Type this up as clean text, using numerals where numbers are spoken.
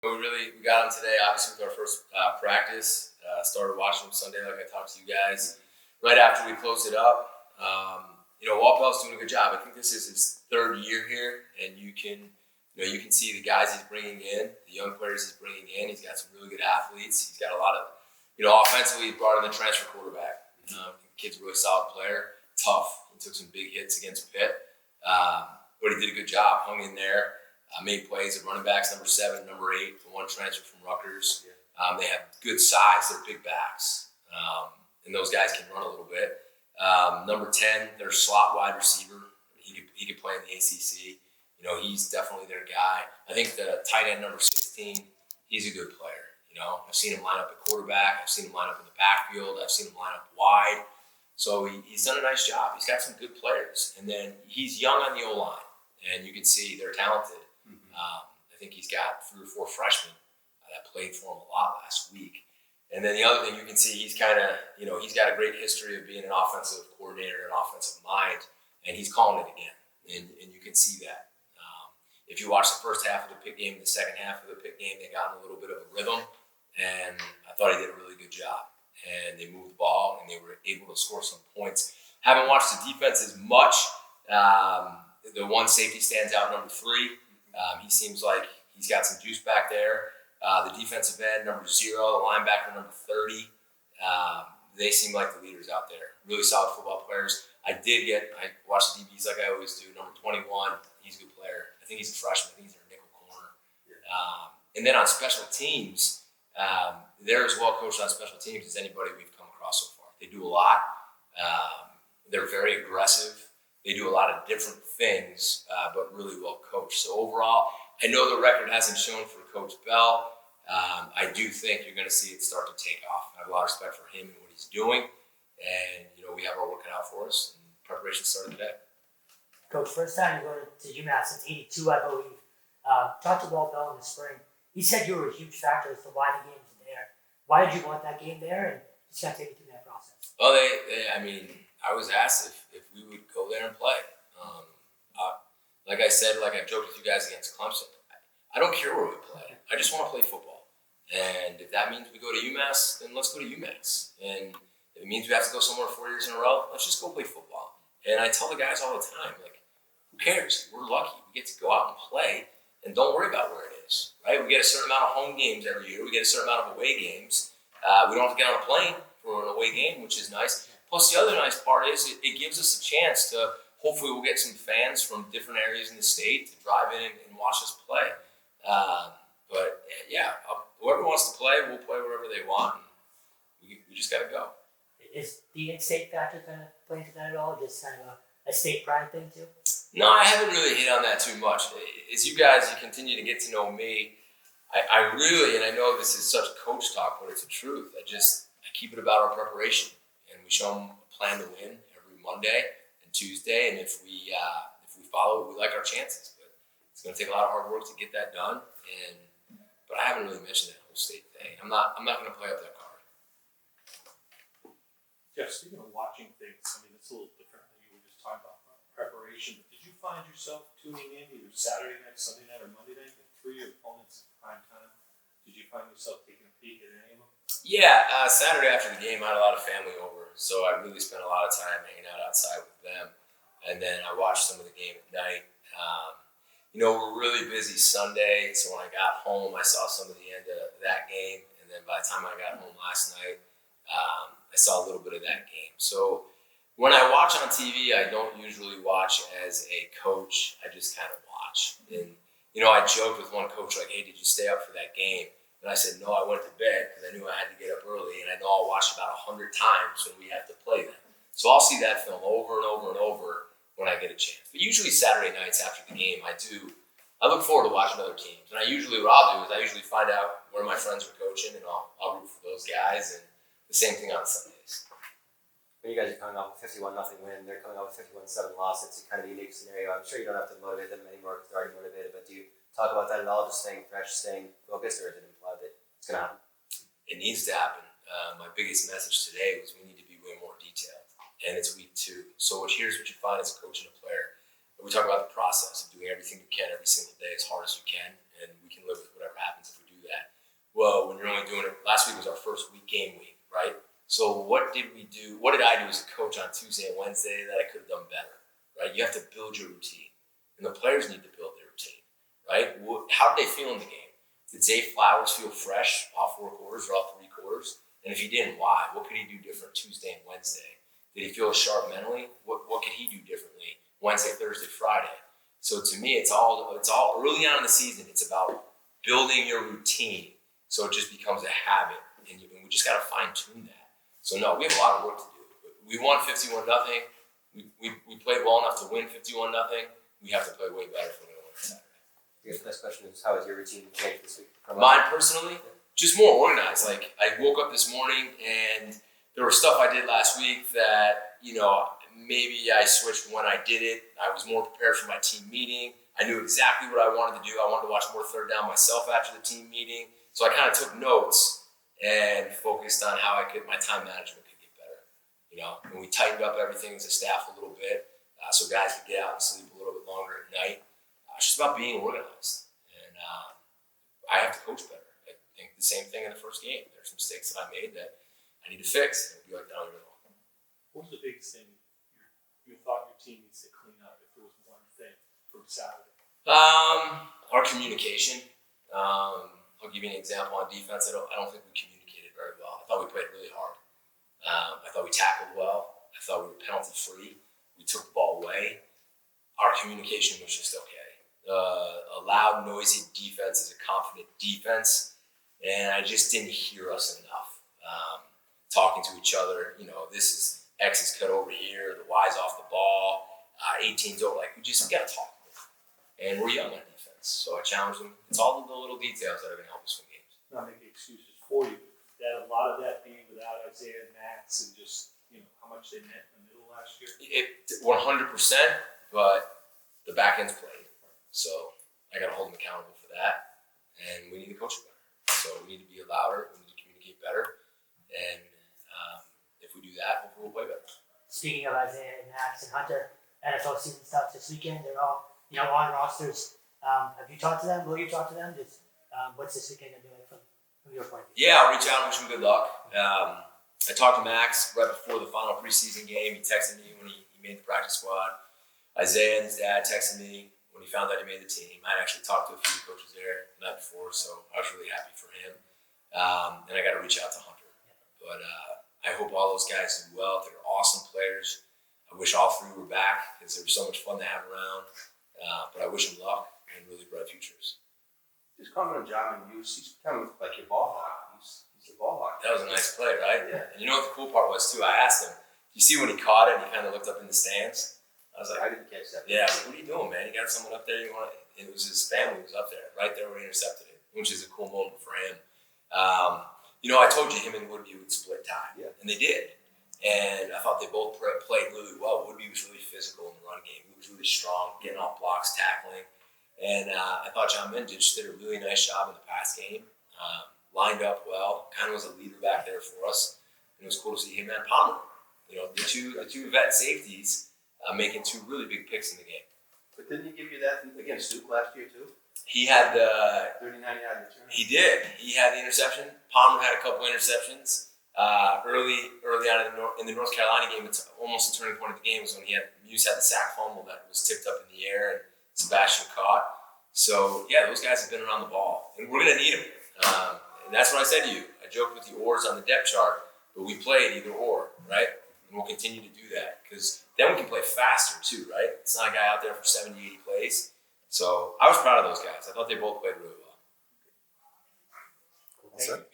We got him today, obviously, with our first practice. Started watching him Sunday, like I talked to you guys. Right after we closed it up, Walpell's doing a good job. I think this is his third year here, and you can see the guys he's bringing in, the young players he's bringing in. He's got some really good athletes. He's got a lot of, offensively, he brought in the transfer quarterback. The kid's a really solid player, tough. He took some big hits against Pitt, but he did a good job, hung in there. Made plays at running backs, number 7, number 8, the one transfer from Rutgers. They have good size. They're big backs. And those guys can run a little bit. Number 10, their slot wide receiver. He could play in the ACC. He's definitely their guy. I think the tight end, number 16, he's a good player. I've seen him line up at quarterback. I've seen him line up in the backfield. I've seen him line up wide. So he's done a nice job. He's got some good players. And then he's young on the O-line. And you can see they're talented. I think he's got 3 or 4 freshmen that played for him a lot last week. And then the other thing you can see, he's got a great history of being an offensive coordinator, an offensive mind, and he's calling it again. And you can see that. If you watch the first half of the Pitt game, the second half of the Pitt game, they got in a little bit of a rhythm, and I thought he did a really good job. And they moved the ball, and they were able to score some points. Haven't watched the defense as much. The one safety stands out, number 3. He seems like he's got some juice back there. The defensive end, number 0, the linebacker, number 30. They seem like the leaders out there. Really solid football players. I watched the DBs like I always do. Number 21, he's a good player. I think he's a freshman. I think he's their nickel corner. And then on special teams, they're as well coached on special teams as anybody we've come across so far. They do a lot. They're very aggressive. They do a lot of different things, but really well coached. So overall, I know the record hasn't shown for Coach Bell. I do think you're going to see it start to take off. I have a lot of respect for him and what he's doing. And, we have our work cut out for us. And preparation started today. Coach, first time you go to UMass since '82, I believe. Talked to Walt Bell in the spring. He said you were a huge factor as to why the game's there. Why did you want that game there? And just got to take you through that process. Well, I was asked if we would go there and play. Like I said, like I joked with you guys against Clemson, I don't care where we play. I just want to play football. And if that means we go to UMass, then let's go to UMass. And if it means we have to go somewhere 4 years in a row, let's just go play football. And I tell the guys all the time, who cares? We're lucky. We get to go out and play, and don't worry about where it is, right? We get a certain amount of home games every year. We get a certain amount of away games. We don't have to get on a plane for an away game, which is nice. Plus, the other nice part is it gives us a chance to, hopefully we'll get some fans from different areas in the state to drive in and watch us play. Whoever wants to play, we'll play wherever they want. We just got to go. Is the in-state factor kind of playing into that at all? Just kind of a state pride thing too? No, I haven't really hit on that too much. As you continue to get to know me, I really, and I know this is such coach talk, but it's the truth. I keep it about our preparation, and we show them a plan to win every Monday and Tuesday, and if we follow it, we like our chances. But it's going to take a lot of hard work to get that done. But I haven't really mentioned that whole state thing. I'm not going to play up that card. Jeff, speaking of watching things, it's a little different than you were just talking about preparation. But did you find yourself tuning in either Saturday night, Sunday night, or Monday night at 3 opponents at prime time? Did you find yourself taking a peek at any of them? Yeah, Saturday after the game, I had a lot of family over, so I really spent a lot of time hanging out outside with them. And then I watched some of the game at night. We're really busy Sunday, so when I got home, I saw some of the end of that game. And then by the time I got home last night, I saw a little bit of that game. So when I watch on TV, I don't usually watch as a coach. I just kind of watch. And, I joked with one coach, like, hey, did you stay up for that game? And I said, no, I went to bed because I knew I had to get up early. And I know I'll watch about 100 times when we have to play them. So I'll see that film over and over and over when I get a chance. But usually Saturday nights after the game, I look forward to watching other teams. And what I'll do is I usually find out where my friends are coaching, and I'll root for those guys. And the same thing on Sundays. When you guys are coming off a 51-0 win, they're coming off a 51-7 loss. It's a kind of unique scenario. I'm sure you don't have to motivate them anymore because they're already motivated. But do you talk about that at all? Just staying fresh, staying focused, or is it implied that it's going to happen? It needs to happen. My biggest message today was we need to be way more detailed. And it's week 2. So here's what you find as a coach and a player. We talk about the process of doing everything we can every single day as hard as we can, and we can live with whatever happens if we do first week, game week, right? So what did we do? What did I do as a coach on Tuesday and Wednesday that I could have done better, right? You have to build your routine, and the players need to build their routine, right? How did they feel in the game? Did Zay Flowers feel fresh all 4 quarters or all 3 quarters? And if he didn't, why? What could he do different Tuesday and Wednesday? Did he feel sharp mentally? What could he do differently Wednesday, Thursday, Friday? So to me, it's all early on in the season. It's about building your routine so it just becomes a habit, and we just got to fine tune that. So no, we have a lot of work to do. We won 51-0. We played well enough to win 51-0. We have to play way better if we're going to win Saturday. I guess the next question is, how has your routine changed this week? Mine personally, just more organized. Like, I woke up this morning and there was stuff I did last week that, maybe I switched when I did it. I was more prepared for my team meeting. I knew exactly what I wanted to do. I wanted to watch more third down myself after the team meeting. So I kind of took notes and focused on how my time management could get better. And we tightened up everything as a staff a little bit so guys could get out and sleep a little bit longer at night. It's just about being organized. And I have to coach better. I think the same thing in the first game. There's some mistakes that I made that I need to fix. And it'll be like that all year long. What was the biggest thing you thought your team needs to clean up, if there was one thing from Saturday? Our communication. I'll give you an example on defense. I don't think we communicated very well. I thought we played really hard. I thought we tackled well. I thought we were penalty free. We took the ball away. Our communication was just okay. A loud, noisy defense is a confident defense, and I just didn't hear us enough. Talking to each other, this is X is cut over here, the Y's off the ball, 18's over. We got to talk. And we're young on defense, so I challenge them. It's all the little details that are going to help us win games. Not making excuses for you, but that a lot of that being without Isaiah and Max, and just how much they meant in the middle last year. 100%, but the back end's played, so I got to hold them accountable for that, and we need to coach better. So we need to be louder, we need to communicate better, and if we do that, hopefully we'll play better. Speaking of Isaiah and Max and Hunter, NFL season starts this weekend. They're all on rosters. Have you talked to them? Will you talk to them? Just what's this weekend going to do from your point of view? Yeah, I'll reach out and wish him good luck. I talked to Max right before the final preseason game. He texted me when he made the practice squad. Isaiah and his dad texted me when he found out he made the team. I actually talked to a few coaches there the night before, so I was really happy for him. And I got to reach out to Hunter. But I hope all those guys do well. They're awesome players. I wish all 3 were back because they were so much fun to have around. But I wish him luck and really bright futures. Just comment on John and he's kind of like your ball hawk. He's the ball hawk. That was a nice play, right? Yeah. And you know what the cool part was too? I asked him, you see when he caught it and he kind of looked up in the stands? I was like, I didn't catch that. yeah, I was like, what are you doing, man? You got someone up there you want to, and it was his family was up there, right there where he intercepted it, which is a cool moment for him. I told you him and Woodby would split time, and they did. And I thought they both played really well. Woodby was really physical in the run game. He was really strong, getting off blocks, tackling. And I thought John Mendich did a really nice job in the pass game. Lined up well, kind of was a leader back there for us. And it was cool to see him and Palmer. The two vet safeties making 2 really big picks in the game. But didn't he give you that against Duke last year too? He had the 39-yard return. He did. He had the interception. Palmer had a couple interceptions early on in the North Carolina game. It's almost the turning point of the game was when Muse had the sack fumble that was tipped up in the air and Sebastian caught. So yeah, those guys have been around the ball, and we're gonna need them. And that's what I said to you. I joked with the oars on the depth chart, but we played either or, right? And we'll continue to do that because then we can play faster too, right? It's not a guy out there for 70, 80 plays. So I was proud of those guys. I thought they both played really well. Well said.